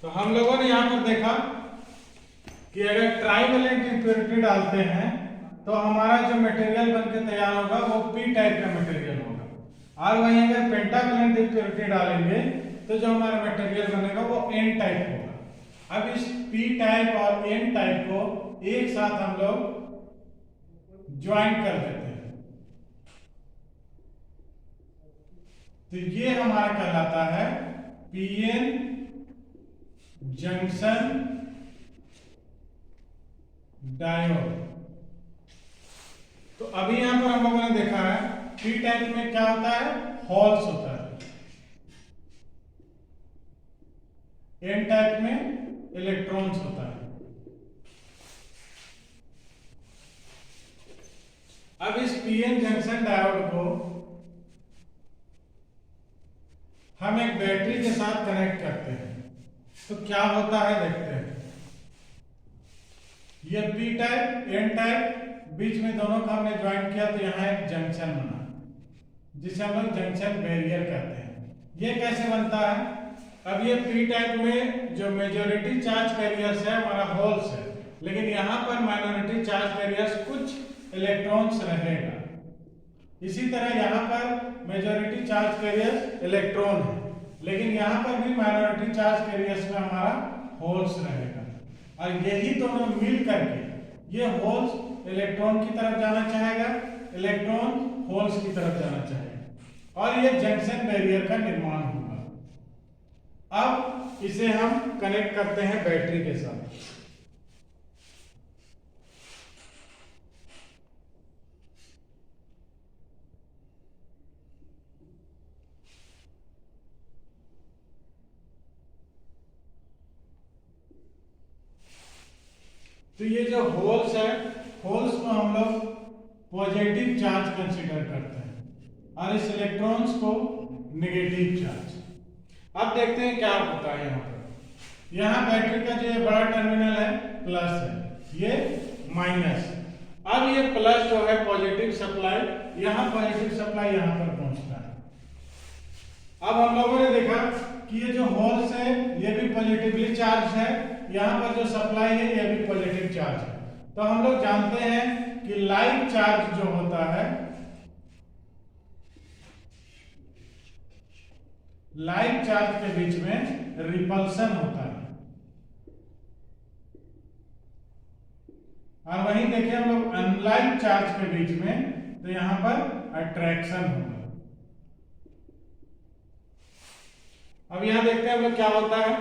तो हम लोगों ने यहाँ पर देखा कि अगर ट्राइवेलेंट इम्प्योरिटी डालते हैं तो हमारा जो मटेरियल बनके तैयार होगा वो पी टाइप का मटेरियल होगा, और वहीं अगर पेंटावेलेंट इम्प्योरिटी डालेंगे तो जो हमारा मटेरियल बनेगा वो एन टाइप होगा। अब इस पी टाइप और एन टाइप को एक साथ हम लोग ज्वाइन कर देते हैं, तो ये हमारा कहलाता है पीएन जंक्शन डायोड। तो अभी यहां पर हम लोगों ने देखा है पी टाइप में क्या होता है, होल्स होता है, एन टाइप में इलेक्ट्रॉन्स होता है। अब इस पीएन जंक्शन डायोड को हम एक बैटरी के साथ कनेक्ट करते हैं तो क्या होता है देखते हैं। ये पी टाइप एन टाइप बीच में दोनों का हमने ज्वाइन किया तो यहाँ एक जंक्शन बना जिसे हम लोग जंक्शन बैरियर कहते हैं। ये कैसे बनता है, अब ये पी टाइप में जो मेजॉरिटी चार्ज कैरियर्स है हमारा होल्स है, लेकिन यहाँ पर माइनॉरिटी चार्ज कैरियर्स कुछ इलेक्ट्रॉन्स रहेगा। इसी तरह यहाँ पर मेजॉरिटी चार्ज कैरियर्स इलेक्ट्रॉन है, लेकिन यहाँ पर भी माइनॉरिटी चार्ज कैरियर्स में हमारा होल्स रहेगा, और यही दोनों मिल करके ये होल्स इलेक्ट्रॉन की तरफ जाना चाहेगा, इलेक्ट्रॉन होल्स की तरफ जाना चाहेगा, और ये जंक्शन बैरियर का निर्माण होगा। अब इसे हम कनेक्ट करते हैं बैटरी के साथ। तो ये जो होल्स है, होल्स को हम लोग पॉजिटिव चार्ज कंसीडर करते हैं और इस इलेक्ट्रॉन्स को नेगेटिव चार्ज। अब देखते हैं क्या होता है। यहाँ बैटरी का जो बड़ा टर्मिनल है प्लस है, ये माइनस। अब ये प्लस जो है पॉजिटिव सप्लाई, यहाँ पॉजिटिव सप्लाई यहाँ पर पहुंचता है। अब हम लोगों ने देखा कि ये जो होल्स है ये भी पॉजिटिवली चार्ज है, यहाँ पर जो सप्लाई है ये भी पॉजिटिव चार्ज है। तो हम लोग जानते हैं कि लाइक चार्ज जो होता है, लाइक चार्ज के बीच में रिपल्सन होता है, और वहीं देखिए हम लोग अनलाइक चार्ज के बीच में, तो यहां पर अट्रैक्शन होगा। अब यहां देखते हैं हम लोग क्या होता है,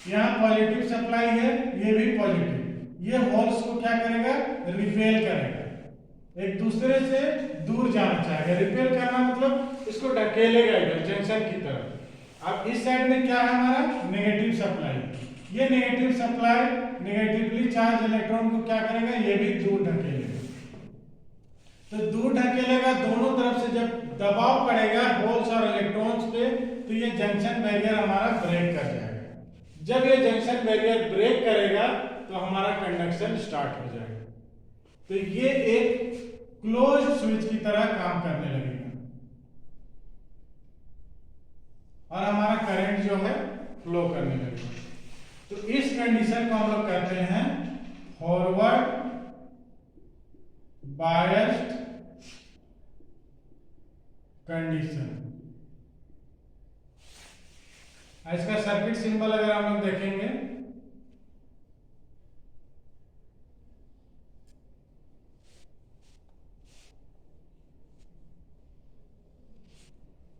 यहाँ पॉजिटिव सप्लाई है, ये भी पॉजिटिव, ये होल्स को क्या करेगा, रिपेल करेगा, एक दूसरे से दूर जाना चाहेगा। रिपेल करना मतलब इसको ढकेलेगा इधर जंक्शन की तरफ। अब इस साइड में क्या है हमारा नेगेटिव सप्लाई, ये negative supply negatively charge electron को क्या करेगा, ये भी दूर ढकेलेगा। तो दूर ढकेलेगा, दोनों तरफ से जब दबाव पड़ेगा होल्स और इलेक्ट्रॉन्स पे, तो ये जंक्शन बैरियर हमारा ब्रेक कर जाएगा। जब ये जंक्शन बैरियर ब्रेक करेगा तो हमारा कंडक्शन स्टार्ट हो जाएगा। तो ये एक क्लोज स्विच की तरह काम करने लगेगा और हमारा करंट जो है फ्लो करने लगेगा। तो इस कंडीशन को हम लोग कहते हैं फॉरवर्ड बायस्ड कंडीशन। इसका सर्किट सिंबल अगर हम लोग देखेंगे,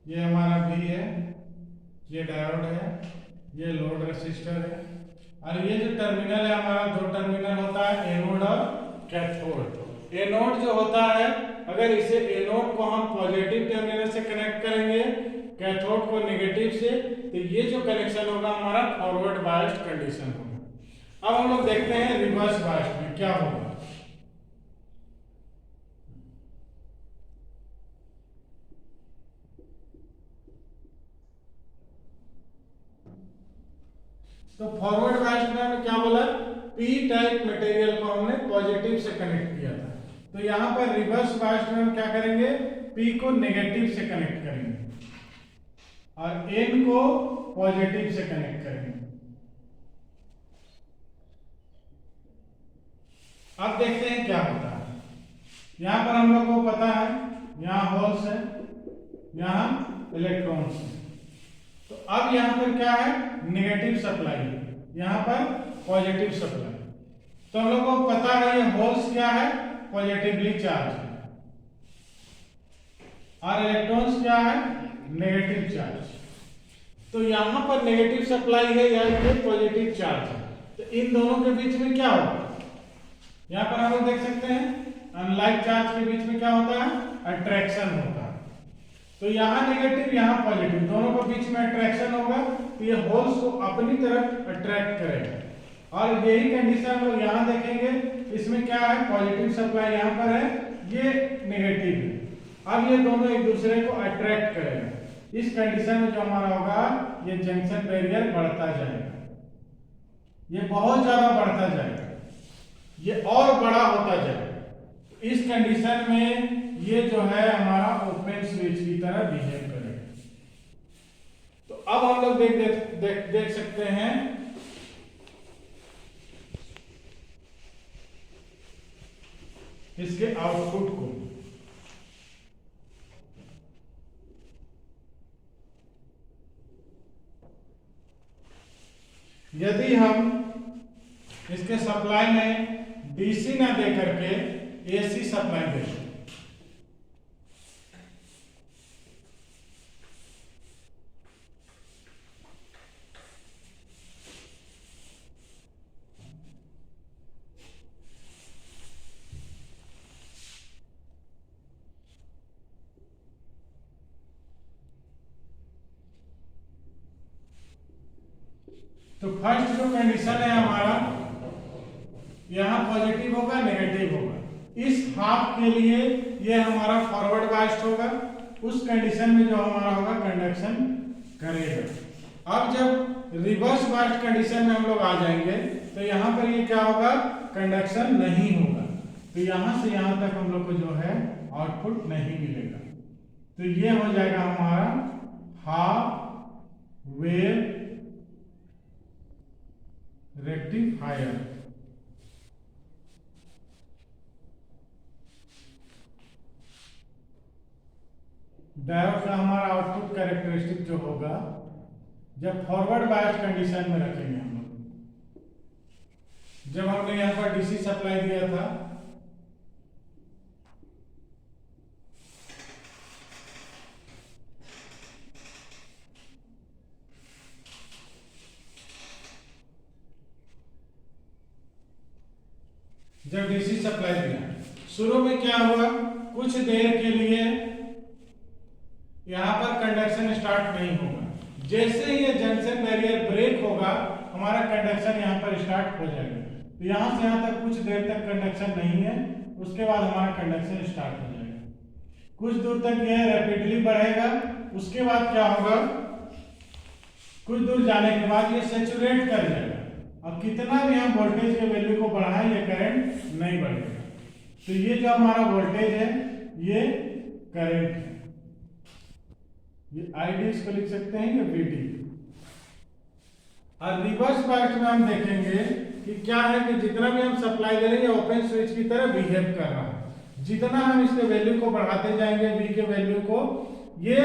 ये हमारा V है, ये डायोड है, ये लोड रेसिस्टर है, और ये जो टर्मिनल है हमारा, दो टर्मिनल होता है एनोड और कैथोड। एनोड जो होता है, अगर इसे एनोड को हम पॉजिटिव टर्मिनल से कनेक्ट करेंगे, कैथोड को नेगेटिव से, तो ये जो कनेक्शन होगा हमारा फॉरवर्ड बायस्ड कंडीशन होगा। अब हम लोग देखते हैं रिवर्स बायस्ड में क्या होगा। तो फॉरवर्ड बायस्ड में हमें क्या बोला, पी टाइप मटेरियल को हमने पॉजिटिव से कनेक्ट किया था, तो यहां पर रिवर्स बायस्ड में हम क्या करेंगे, पी को नेगेटिव से कनेक्ट करेंगे और एन को पॉजिटिव से कनेक्ट करेंगे। अब देखते हैं क्या होता है। यहाँ पर हम लोग को पता है यहाँ होल्स है, यहाँ इलेक्ट्रॉन्स है। तो अब यहाँ पर क्या है, नेगेटिव सप्लाई है, यहाँ पर पॉजिटिव सप्लाई। तो हम लोग को पता है ये होल्स क्या है, पॉजिटिवली चार्ज है, और इलेक्ट्रॉन्स क्या है, नेगेटिव चार्ज। तो यहाँ पर नेगेटिव सप्लाई है, यहाँ पे पॉजिटिव चार्ज है। तो इन दोनों के बीच में क्या होगा, यहाँ पर हम लोग देख सकते हैं अनलाइक चार्ज के बीच में क्या होता है, अट्रैक्शन होता है। तो यहाँ नेगेटिव यहाँ पॉजिटिव, दोनों के बीच में अट्रैक्शन होगा, तो ये होल्स को अपनी तरफ अट्रैक्ट करेगा। और यही कंडीशन हम लोग यहाँ देखेंगे, इसमें क्या है, पॉजिटिव सप्लाई यहाँ पर है, ये नेगेटिव है। अब ये दोनों एक दूसरे को अट्रैक्ट करेगा। इस कंडीशन में जो हमारा होगा, ये जंक्शन बैरियर बढ़ता जाएगा, ये बहुत ज्यादा बढ़ता जाएगा, ये और बड़ा होता जाएगा। इस कंडीशन में ये जो है हमारा ओपन स्विच की तरह बिहेव करेगा। तो अब हम लोग देख सकते हैं इसके आउटपुट को। यदि हम इसके सप्लाई में डीसी ना दे करके एसी सप्लाई दें, तो फर्स्ट जो कंडीशन है हमारा, यहां पॉजिटिव होगा, नेगेटिव होगा। इस हाफ के लिए ये हमारा फॉरवर्ड बायस्ड होगा, उस कंडीशन में जो हमारा होगा कंडक्शन करेगा। अब जब रिवर्स बायस्ड कंडीशन में हम लोग आ जाएंगे, तो यहां पर ये क्या होगा, कंडक्शन नहीं होगा। तो यहां से यहां तक हम लोग को जो है आउटपुट नहीं मिलेगा। तो ये हो जाएगा हमारा हाफ वेव रेक्टिफायर। डायोड का हमारा आउटपुट कैरेक्टरिस्टिक जो होगा, जब फॉरवर्ड बायस्ड कंडीशन में रखेंगे हम लोग, जब हमने यहां पर डीसी सप्लाई दिया था, जब डीसी सप्लाई दिया, शुरू में क्या हुआ, कुछ देर के लिए यहां पर कंडक्शन स्टार्ट नहीं होगा। जैसे ही ये जंक्शन बैरियर ब्रेक होगा, हमारा कंडक्शन यहां पर स्टार्ट हो जाएगा। तो यहां से यहां तक कुछ देर तक कंडक्शन नहीं है, उसके बाद हमारा कंडक्शन स्टार्ट हो जाएगा। कुछ दूर तक यह रैपिडली बढ़ेगा, उसके बाद क्या होगा, कुछ दूर जाने के बाद ये सैचुरेट कर जाएगा। अब कितना भी हम वोल्टेज के वैल्यू को बढ़ाएं, ये करंट नहीं बढ़ेगा। तो ये जो हमारा वोल्टेज है, ये करंट है, ये आईडी इसको लिख सकते हैं, ये वीडी। और रिवर्स बायस्ड में हम देखेंगे कि क्या है कि जितना भी हम सप्लाई दे रहे हैं, ओपन स्विच की तरह बिहेव कर रहा है। जितना हम इसके वैल्यू को बढ़ाते जाएंगे, वी के वैल्यू को, ये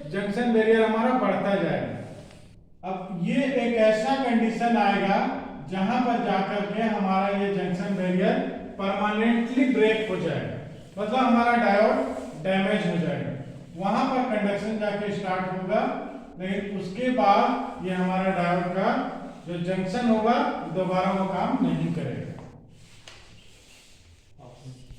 जंक्शन बैरियर हमारा बढ़ता जाएगा। अब ये एक ऐसा कंडीशन आएगा जहां पर जाकर के हमारा ये जंक्शन बैरियर परमानेंटली ब्रेक हो जाएगा, मतलब हमारा डायोड डैमेज हो जाएगा। वहां पर कंडक्शन जाके स्टार्ट होगा, लेकिन उसके बाद ये हमारा डायोड का जो जंक्शन होगा दोबारा वो काम नहीं करेगा।